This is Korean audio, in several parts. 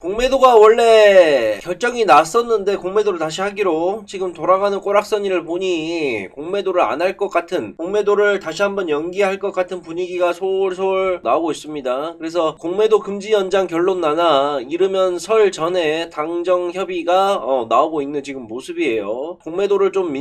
공매도가 원래 결정이 났었는데 공매도를 다시 하기로 지금 돌아가는 꼬락서니를 보니 공매도를 안 할 것 같은, 공매도를 다시 한번 연기할 것 같은 분위기가 솔솔 나오고 있습니다. 그래서 공매도 금지 연장 결론 나나 이르면 설 전에 당정 협의가 나오고 있는 지금 모습이에요. 공매도를 좀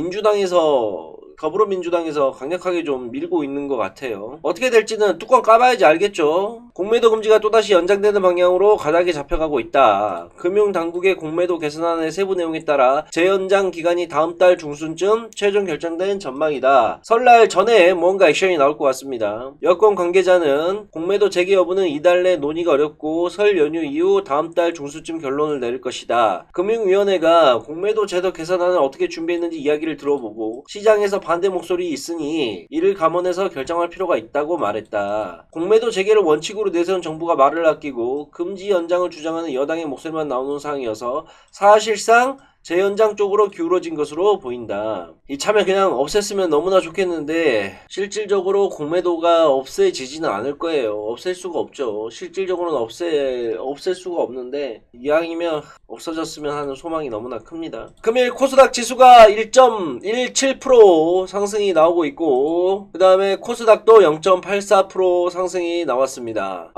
더불어민주당에서 강력하게 좀 밀고 있는 것 같아요. 어떻게 될지는 뚜껑 까봐야지 알겠죠. 공매도 금지가 또다시 연장되는 방향으로 가닥이 잡혀가고 있다. 금융당국의 공매도 개선안의 세부 내용에 따라 재연장 기간이 다음 달 중순쯤 최종 결정된 전망이다. 설날 전에 뭔가 액션이 나올 것 같습니다. 여권 관계자는 공매도 재개 여부는 이달 내 논의가 어렵고 설 연휴 이후 다음 달 중순쯤 결론을 내릴 것이다. 금융위원회가 공매도 제도 개선안을 어떻게 준비했는지 이야기를 들어보고 시장에서 반대 목소리 있으니 이를 감안해서 결정할 필요가 있다고 말했다. 공매도 재개를 원칙으로 내세운 정부가 말을 아끼고 금지 연장을 주장하는 여당의 목소리만 나오는 상황이어서 사실상 재연장 쪽으로 기울어진 것으로 보인다. 이참에 그냥 없앴으면 너무나 좋겠는데 실질적으로 공매도가 없애지지는 않을 거예요. 없앨 수가 없죠. 실질적으로는 없앨 수가 없는데 이왕이면 없어졌으면 하는 소망이 너무나 큽니다. 금일 코스닥 지수가 1.17% 상승이 나오고 있고 그 다음에 코스닥도 0.84% 상승이 나왔습니다.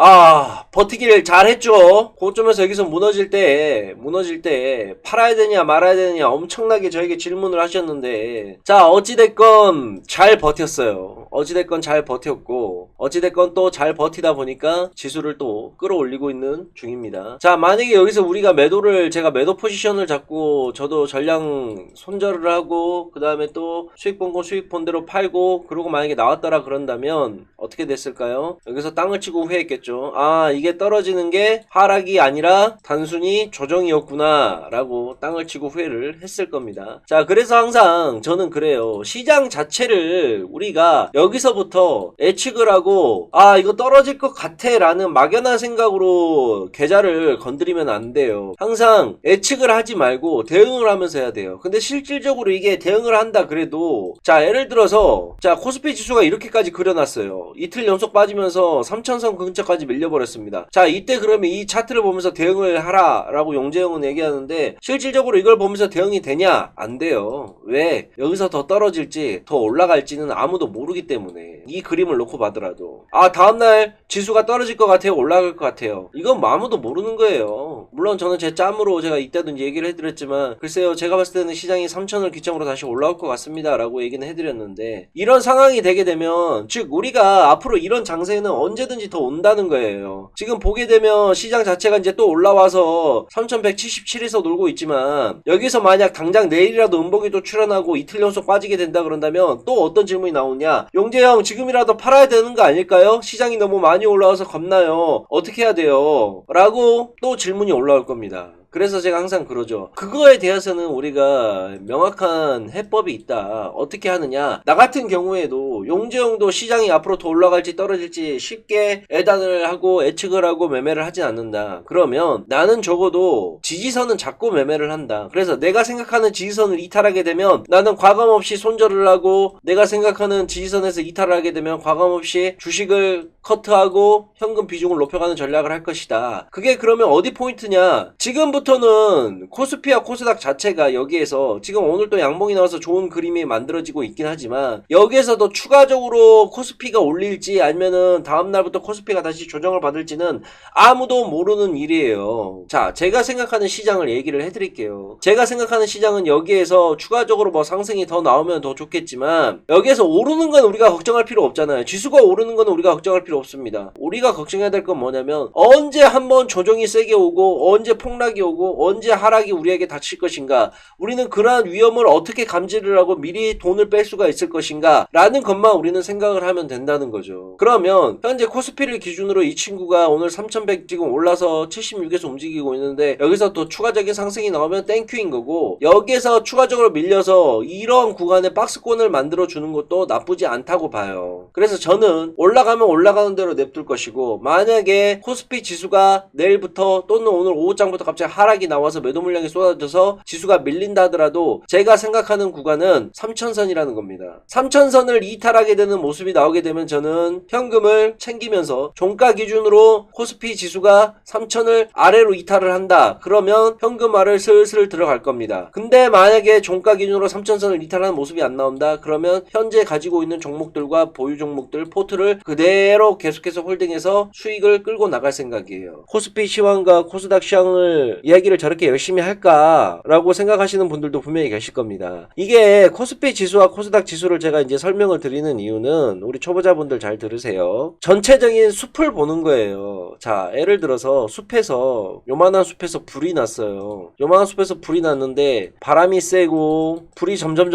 버티길 잘했죠. 고점에서 여기서 무너질 때 팔아야 되냐 말아야 되냐 엄청나게 저에게 질문을 하셨는데, 자, 어찌됐건 잘 버텼어요. 어찌됐건 잘 버텼고 어찌됐건 또 잘 버티다 보니까 지수를 또 끌어올리고 있는 중입니다. 자, 만약에 여기서 우리가 제가 매도 포지션을 잡고 저도 전량 손절을 하고 그 다음에 또 수익본권 수익본대로 팔고 그러고 만약에 나왔더라 그런다면 어떻게 됐을까요? 여기서 땅을 치고 후회했겠죠. 이게 떨어지는 게 하락이 아니라 단순히 조정이었구나 라고 땅을 치고 후회를 했을 겁니다. 자, 그래서 항상 저는 그래요. 시장 자체를 우리가 여기서부터 예측을 하고 이거 떨어질 것 같아 라는 막연한 생각으로 계좌를 건드리면 안 돼요. 항상 예측을 하지 말고 대응을 하면서 해야 돼요. 근데 실질적으로 이게 대응을 한다 그래도, 자, 예를 들어서 자, 코스피 지수가 이렇게까지 그려놨어요. 이틀 연속 빠지면서 3천선 근처까지 밀려버렸습니다. 자, 이때 그러면 이 차트를 보면서 대응을 하라 라고 용재영은 얘기하는데 실질적으로 이걸 보면서 대응이 되냐? 안 돼요. 왜? 여기서 더 떨어질지 더 올라갈지는 아무도 모르기 때문에. 이 그림을 놓고 봐더라도 다음날 지수가 떨어질 것 같아요? 올라갈 것 같아요? 이건 아무도 모르는 거예요. 물론 저는 제 짬으로 제가 이때도 얘기를 해드렸지만 글쎄요, 제가 봤을 때는 시장이 3천을 기점으로 다시 올라올 것 같습니다 라고 얘기는 해드렸는데, 이런 상황이 되게 되면 즉 우리가 앞으로 이런 장세는 언제든지 더 온다는 거예요. 지금 보게 되면 시장 자체가 이제 또 올라와서 3177에서 놀고 있지만 여기서 만약 당장 내일이라도 음봉이 또 출현하고 이틀 연속 빠지게 된다 그런다면 또 어떤 질문이 나오냐? 용재형, 지금이라도 팔아야 되는 거 아닐까요? 시장이 너무 많이 올라와서 겁나요. 어떻게 해야 돼요? 라고 또 질문이 올라올 겁니다. 그래서 제가 항상 그러죠. 그거에 대해서는 우리가 명확한 해법이 있다. 어떻게 하느냐? 나 같은 경우에도 용재형도 시장이 앞으로 더 올라갈지 떨어질지 쉽게 예단을 하고 예측을 하고 매매를 하진 않는다. 그러면 나는 적어도 지지선은 잡고 매매를 한다. 그래서 내가 생각하는 지지선을 이탈하게 되면 나는 과감없이 손절을 하고, 내가 생각하는 지지선에서 이탈을 하게 되면 과감없이 주식을 커트하고 현금 비중을 높여가는 전략을 할 것이다. 그게 그러면 어디 포인트냐? 지금부터는 코스피와 코스닥 자체가 여기에서 지금 오늘 또 양봉이 나와서 좋은 그림이 만들어지고 있긴 하지만 여기에서도 추가적으로 코스피가 올릴지 아니면은 다음날부터 코스피가 다시 조정을 받을지는 아무도 모르는 일이에요. 자, 제가 생각하는 시장을 얘기를 해드릴게요. 제가 생각하는 시장은 여기에서 추가적으로 뭐 상승이 더 나오면 더 좋겠지만 여기에서 오르는 건 우리가 걱정할 필요 없잖아요. 지수가 오르는 건 우리가 걱정할 필요 없습니다. 우리가 걱정해야 될 건 뭐냐면 언제 한번 조정이 세게 오고 언제 폭락이 오고 언제 하락이 우리에게 닥칠 것인가, 우리는 그러한 위험을 어떻게 감지를 하고 미리 돈을 뺄 수가 있을 것인가 라는 것만 우리는 생각을 하면 된다는 거죠. 그러면 현재 코스피를 기준으로 이 친구가 오늘 3100 지금 올라서 76에서 움직이고 있는데 여기서 또 추가적인 상승이 나오면 땡큐인 거고, 여기에서 추가적으로 밀려서 이런 구간에 박스권을 만들어 주는 것도 나쁘지 않다고 봐요. 그래서 저는 올라가면 올라가는 대로 냅둘 것이고, 만약에 코스피 지수가 내일부터 또는 오늘 오후장부터 갑자기 하락이 나와서 매도 물량이 쏟아져서 지수가 밀린다 하더라도 제가 생각하는 구간은 3000선이라는 겁니다. 3000선을 이탈하게 되는 모습이 나오게 되면 저는 현금을 챙기면서 종가 기준으로 코스피 지수가 3000을 아래로 이탈을 한다. 그러면 현금화를 슬슬 들어갈 겁니다. 근데 만약에 종가 기준으로 3000선을 이탈하는 모습이 안 나온다. 그러면 현재 가지고 있는 종목들과 보유 종목들 포트를 그대로 계속해서 홀딩해서 수익을 끌고 나갈 생각이에요. 코스피 시황과 코스닥 시황을 이야기를 저렇게 열심히 할까라고 생각하시는 분들도 분명히 계실 겁니다. 이게 코스피 지수와 코스닥 지수를 제가 이제 설명을 드리는 이유는 우리 초보자분들 잘 들으세요. 전체적인 숲을 보는 거예요. 자, 예를 들어서 숲에서 요만한 숲에서 불이 났어요. 요만한 숲에서 불이 났는데 바람이 세고 불이 점점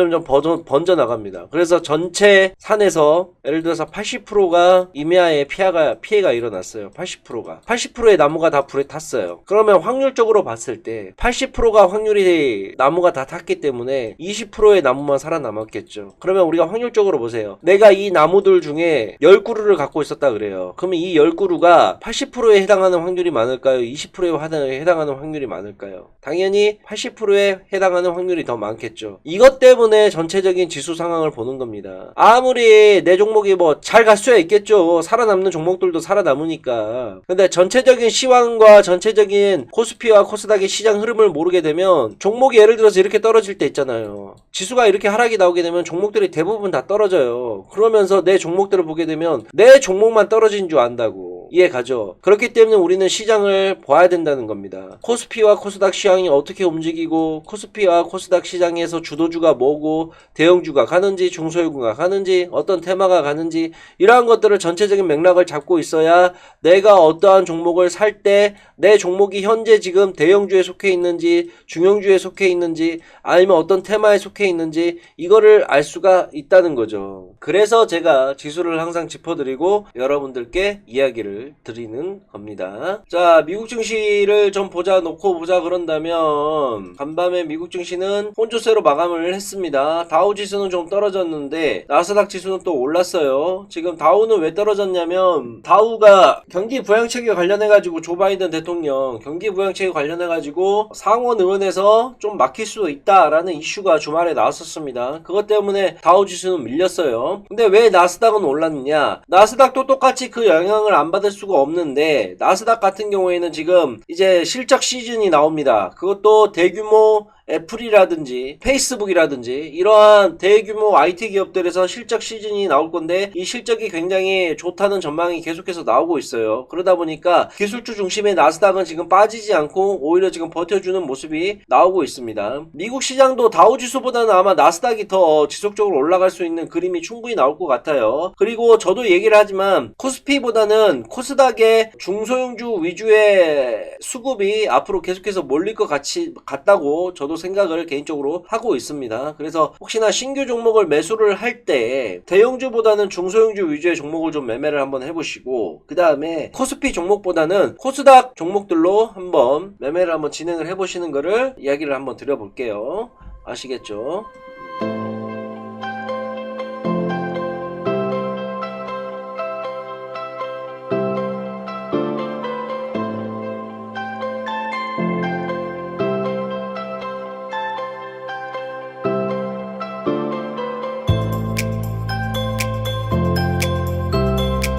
번져 나갑니다. 그래서 전체 산에서 예를 들어서 80%가 임야에 피해가 일어났어요. 80%의 나무가 다 불에 탔어요. 그러면 확률적으로 봤을 때 80%가 확률이 나무가 다 탔기 때문에 20%의 나무만 살아남았겠죠. 그러면 우리가 확률적으로 보세요. 내가 이 나무들 중에 10그루를 갖고 있었다 그래요. 그러면 이 10그루가 80%에 해당하는 확률이 많을까요? 20%에 해당하는 확률이 많을까요? 당연히 80%에 해당하는 확률이 더 많겠죠. 이것 때문에 전체적인 지수 상황을 보는 겁니다. 아무리 내 종목이 뭐 잘 갈 수야 있겠죠. 살아남는 종목들도 살아남으니까. 근데 전체적인 시황과 전체적인 코스피와 코스닥의 시장 흐름을 모르게 되면 종목이 예를 들어서 이렇게 떨어질 때 있잖아요. 지수가 이렇게 하락이 나오게 되면 종목들이 대부분 다 떨어져요. 그러면서 내 종목들을 보게 되면 내 종목만 떨어진 줄 안다고. 이해 가죠? 그렇기 때문에 우리는 시장을 봐야 된다는 겁니다. 코스피와 코스닥 시장이 어떻게 움직이고 코스피와 코스닥 시장에서 주도주가 뭐고 대형주가 가는지 중소형주가 가는지 어떤 테마가 가는지 이러한 것들을 전체적인 맥락을 잡고 있어야 내가 어떠한 종목을 살 때 내 종목이 현재 지금 대형주에 속해 있는지 중형주에 속해 있는지 아니면 어떤 테마에 속해 있는지 이거를 알 수가 있다는 거죠. 그래서 제가 지수를 항상 짚어드리고 여러분들께 이야기를 드리는 겁니다. 자, 미국 증시를 좀 놓고 보자 그런다면 간밤에 미국 증시는 혼조세로 마감을 했습니다. 다우지수는 좀 떨어졌는데 나스닥 지수는 또 올랐어요. 지금 다우는 왜 떨어졌냐면 다우가 경기 부양책에 관련해가지고 조 바이든 대통령 경기 부양책에 관련해가지고 상원 의원에서 좀 막힐 수도 있다라는 이슈가 주말에 나왔었습니다. 그것 때문에 다우지수는 밀렸어요. 근데 왜 나스닥은 올랐느냐? 나스닥도 똑같이 그 영향을 안 받을 수가 없는데 나스닥 같은 경우에는 지금 이제 실적 시즌이 나옵니다. 그것도 대규모 애플이라든지 페이스북이라든지 이러한 대규모 IT 기업들에서 실적 시즌이 나올 건데 이 실적이 굉장히 좋다는 전망이 계속해서 나오고 있어요. 그러다 보니까 기술주 중심의 나스닥은 지금 빠지지 않고 오히려 지금 버텨주는 모습이 나오고 있습니다. 미국 시장도 다우지수보다는 아마 나스닥이 더 지속적으로 올라갈 수 있는 그림이 충분히 나올 것 같아요. 그리고 저도 얘기를 하지만 코스피보다는 코스닥의 중소형주 위주의 수급이 앞으로 계속해서 몰릴 것 같다고 저도 생각을 개인적으로 하고 있습니다. 그래서 혹시나 신규 종목을 매수를 할 때 대형주보다는 중소형주 위주의 종목을 좀 매매를 한번 해보시고 그 다음에 코스피 종목보다는 코스닥 종목들로 한번 매매를 한번 진행을 해보시는 거를 이야기를 한번 드려볼게요. 아시겠죠?